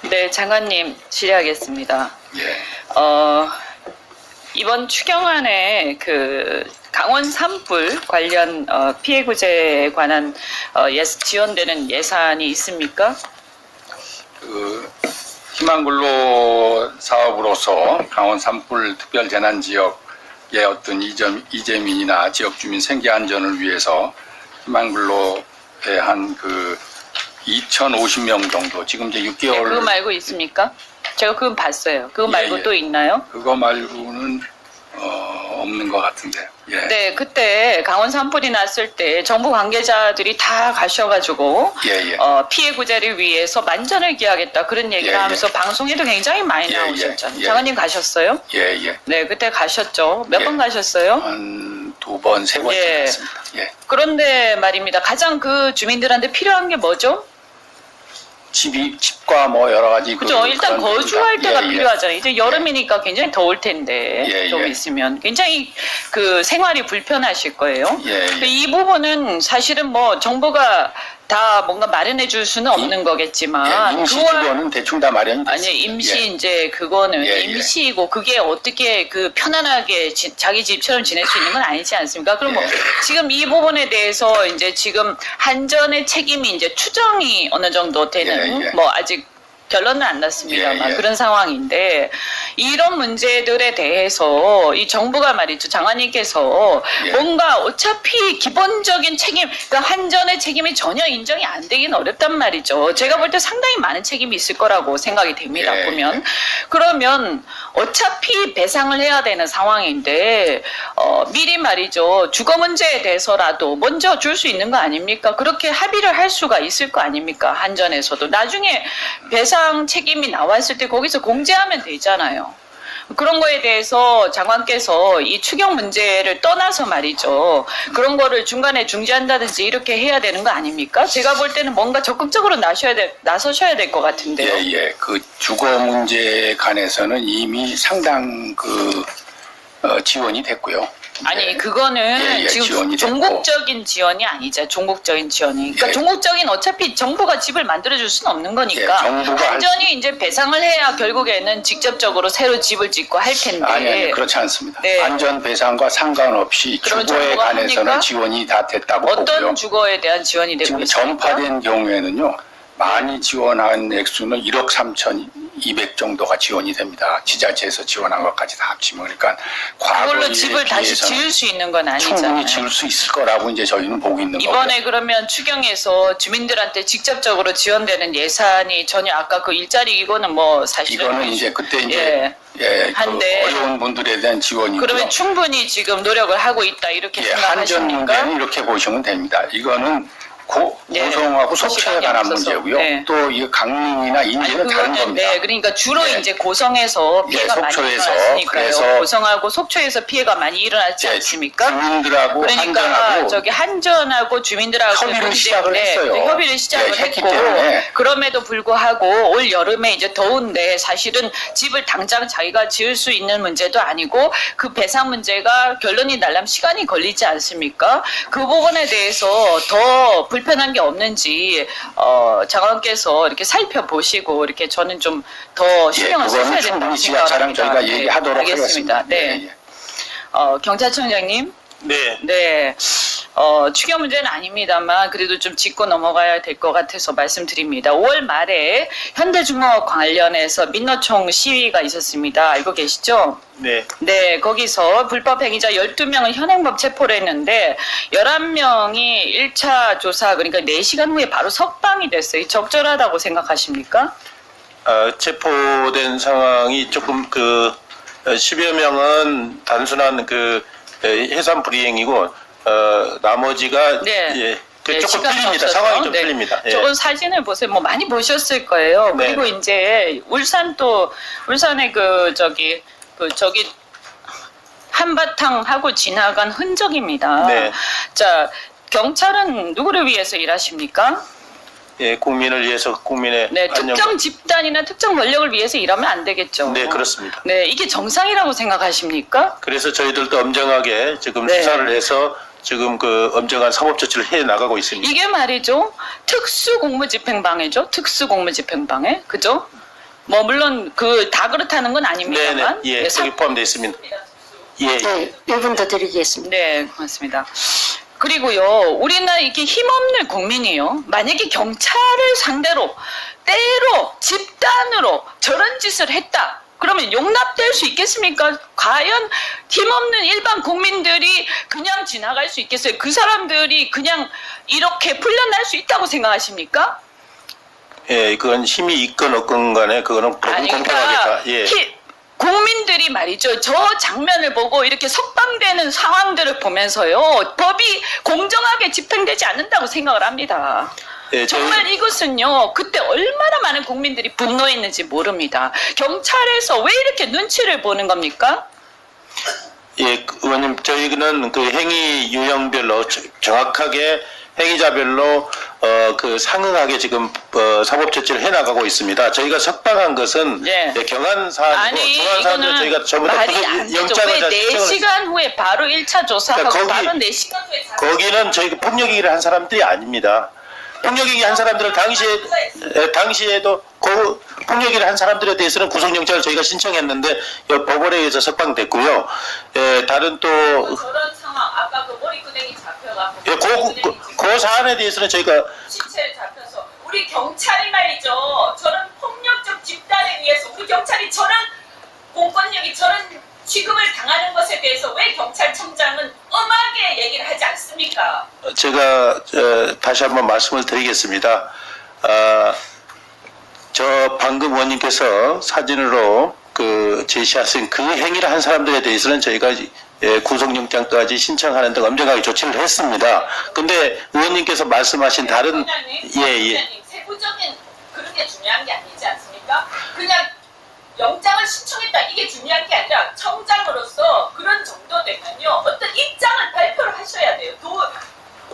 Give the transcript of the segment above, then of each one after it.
네, 장관님 질의하겠습니다. 예. 이번 추경안에 그 강원 산불 관련 피해 구제에 관한 지원되는 예산이 있습니까? 그 희망근로 사업으로서 강원 산불 특별재난지역의 어떤 이재민이나 지역주민 생계 안전을 위해서 희망근로에 한 그 2,050명 정도 지금 이제 6개월. 네, 그거 말고 있습니까? 제가 그건 봤어요. 그거 말고 예. 또 있나요? 그거 말고는 없는 것 같은데. 예. 네, 그때 강원 산불이 났을 때 정부 관계자들이 다 가셔가지고 예. 피해 구제를 위해서 만전을 기하겠다 그런 얘기를 예. 하면서 방송에도 굉장히 많이 예. 나오셨잖아요. 예. 장관님 가셨어요? 예. 네, 그때 가셨죠. 몇 예. 번 가셨어요? 한 2번, 3번 예. 갔습니다. 예. 그런데 말입니다. 가장 그 주민들한테 필요한 게 뭐죠? 집과 뭐 여러 가지. 그죠? 일단 그런 거주할 겁니다. 때가 예. 필요하잖아요. 이제 여름이니까 굉장히 더울 텐데 예. 좀 있으면 굉장히 그 생활이 불편하실 거예요. 예. 이 부분은 사실은 뭐 정부가 다 뭔가 마련해 줄 수는 없는 거겠지만 임시 주거는 대충 다 마련이 됐습니다. 아니 임시 예. 이제 그거는 예. 임시이고 그게 어떻게 그 편안하게 자기 집처럼 지낼 수 있는 건 아니지 않습니까? 그럼 뭐 예. 지금 이 부분에 대해서 이제 지금 한전의 책임이 이제 추정이 어느 정도 되는 예. 뭐 아직 결론은 안 났습니다만 예. 그런 상황인데 이런 문제들에 대해서 이 정부가 말이죠 장관님께서 예. 뭔가 어차피 기본적인 책임 그러니까 한전의 책임이 전혀 인정이 안 되긴 어렵단 말이죠. 제가 볼 때 상당히 많은 책임이 있을 거라고 생각이 됩니다. 예. 보면 그러면 어차피 배상을 해야 되는 상황인데 미리 말이죠 주거 문제에 대해서라도 먼저 줄 수 있는 거 아닙니까? 그렇게 합의를 할 수가 있을 거 아닙니까? 한전에서도 나중에 배상 책임이 나왔을 때 거기서 공제하면 되잖아요. 그런 거에 대해서 장관께서 이 추경 문제를 떠나서 말이죠. 그런 거를 중간에 중지한다든지 이렇게 해야 되는 거 아닙니까? 제가 볼 때는 뭔가 적극적으로 나서셔야 될 것 같은데요. 예. 그 주거 문제에 관해서는 이미 상당 지원이 됐고요. 아니 네. 그거는 예, 지금 지원이 종국적인 지원이 아니죠. 종국적인 지원이. 그러니까 예. 종국적인 어차피 정부가 집을 만들어줄 수는 없는 거니까. 예, 정부가 한전이 이제 배상을 해야 결국에는 직접적으로 새로 집을 짓고 할 텐데. 아니 그렇지 않습니다. 네. 안전 배상과 상관없이 그럼 주거에 정부가 관해서는 합니까? 지원이 다 됐다고 어떤 보고요. 주거에 대한 지원이 되고 지금 있습니까? 전파된 경우에는요. 많이 지원한 액수는 1억 3,200 정도가 지원이 됩니다. 지자체에서 지원한 것까지 다 합치면 그러니까 그걸로 과거에 집을 다시 비해서는 지을 수 있는 건 아니잖아요. 충분히 지을 수 있을 거라고 이제 저희는 보고 있는 거고요. 이번에 그러면 추경에서 주민들한테 직접적으로 지원되는 예산이 전혀 아까 그 일자리 이거는 뭐 사실은 이거는 이제 그때 이제 그 한데 어려운 분들에 대한 지원이고요. 그러면 충분히 지금 노력을 하고 있다 이렇게 한전 생각하십니까? 문제는 이렇게 보시면 됩니다. 이거는 고성하고 속초에 시간이 관한 없어서. 문제고요. 네. 또 이 강릉이나 인제는 다른 겁니다. 네, 그러니까 주로 예. 이제 고성에서 예, 피해가 많이 속초에서, 일어났으니까요. 그래서 고성하고 속초에서 피해가 많이 일어났지 않습니까? 주민들하고 그러니까 한전하고 저기 한전하고 주민들하고 협의를 그렇기 시작을 때문에 했어요. 네, 협의를 시작을 예, 했기 했고 때문에. 그럼에도 불구하고 올 여름에 이제 더운데 사실은 집을 당장 자기가 지을 수 있는 문제도 아니고 그 배상 문제가 결론이 날려면 시간이 걸리지 않습니까? 그 부분에 대해서 더 불편한 게 없는지 장관께서 이렇게 살펴보시고 이렇게 저는 좀 더 신경을 써야 그거는 된다고 충분히 지하차랑 생각합니다. 저희가 얘기하도록 알겠습니다. 하겠습니다. 네. 경찰청장님. 네. 네. 추경 문제는 아닙니다만 그래도 좀 짚고 넘어가야 될 것 같아서 말씀드립니다. 5월 말에 현대중공업 관련해서 민노총 시위가 있었습니다. 알고 계시죠? 네. 네, 거기서 불법 행위자 12명을 현행범 체포를 했는데 11명이 1차 조사 그러니까 4시간 후에 바로 석방이 됐어요. 적절하다고 생각하십니까? 체포된 상황이 조금 10여 명은 단순한 해산 불이행이고 나머지가 네. 네, 조금 시간이 틀립니다. 없어서. 상황이 좀 네. 틀립니다. 예. 저건 사진을 보세요. 뭐 많이 보셨을 거예요. 네. 그리고 이제 울산에 저기 한바탕 하고 지나간 흔적입니다. 네. 자, 경찰은 누구를 위해서 일하십니까? 예, 국민을 위해서 국민의 네, 안녕. 특정 집단이나 특정 권력을 위해서 일하면 안 되겠죠. 네, 그렇습니다. 네, 이게 정상이라고 생각하십니까? 그래서 저희들도 엄정하게 지금 네. 수사를 해서 지금 엄정한 사법 조치를 해 나가고 있습니다. 이게 말이죠. 특수공무집행방해죠. 특수공무집행방해. 그죠? 뭐 물론 그 다 그렇다는 건 아닙니다만. 네네. 예, 거기 포함되어 있습니다. 예. 네, 1분 더 드리겠습니다. 네, 고맙습니다. 그리고요, 우리나라 이렇게 힘없는 국민이요, 만약에 경찰을 상대로 때로 집단으로 저런 짓을 했다. 그러면 용납될 수 있겠습니까? 과연 힘없는 일반 국민들이 그냥 지나갈 수 있겠어요? 그 사람들이 그냥 이렇게 풀려날 수 있다고 생각하십니까? 예, 그건 힘이 있건 없건 간에 그거는 아니, 공평하겠다. 예. 국민들이 말이죠. 저 장면을 보고 이렇게 석방되는 상황들을 보면서요. 법이 공정하게 집행되지 않는다고 생각을 합니다. 예, 정말 이것은요. 그때 얼마나 많은 국민들이 분노했는지 모릅니다. 경찰에서 왜 이렇게 눈치를 보는 겁니까? 예, 의원님, 저희는 그 행위 유형별로 정확하게 행위자별로 그 상응하게 지금 사법 조치를 해나가고 있습니다. 저희가 석방한 것은 예. 경한 사안이고 아니 중한 사안은 이거는 저희가 전부 다 말이 안 되죠. 왜 4시간 후에 바로 1차 조사하고 그러니까 거기- 바로 4시간 후에 거기는 저희가 폭력 얘기를 한 사람들이 아닙니다. 폭력 얘기 한 사람들은 당시에도 그 폭력 얘기를 한 사람들에 대해서는 구속영장을 저희가 신청했는데 법원에 의해서 석방됐고요. 예, 다른 또 저런 상황 아까 그 머리끄댕이 잡혀가고 예, 그 사안에 대해서는 저희가 시체를 잡혀서 우리 경찰이 말이죠. 저런 폭력적 집단에 의해서 우리 경찰이 저런 공권력이 저런 취급을 당하는 것에 대해서 왜 경찰청장은 엄하게 얘기를 하지 않습니까? 제가 다시 한번 말씀을 드리겠습니다. 저 방금 의원님께서 사진으로 그 제시하신 그 행위를 한 사람들에 대해서는 저희가 구속영장까지 신청하는 등 엄정하게 조치를 했습니다. 근데 의원님께서 말씀하신 다른 원장님, 세부적인 그런 게 중요한 게 아니지 않습니까? 그냥 영장을 신청했다 이게 중요한 게 아니라 청장으로서 그런 정도 되면요 어떤 입장을 발표를 하셔야 돼요.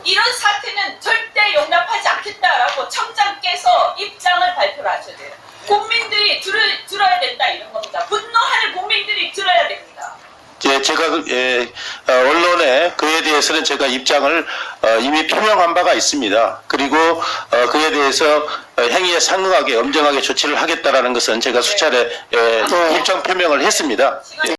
이런 사태는 절대 용납하지 않겠다라고 청장께서 입장을 발표를 하셔야 돼요. 국민들이 들어야 된다 이런 겁니다. 분노하는 국민들이 들어야 됩니다. 제가 언론에 그에 대해서는 제가 입장을 이미 표명한 바가 있습니다. 그리고 그에 대해서 행위에 상응하게 엄정하게 조치를 하겠다라는 것은 제가 수차례 입장 표명을 했습니다.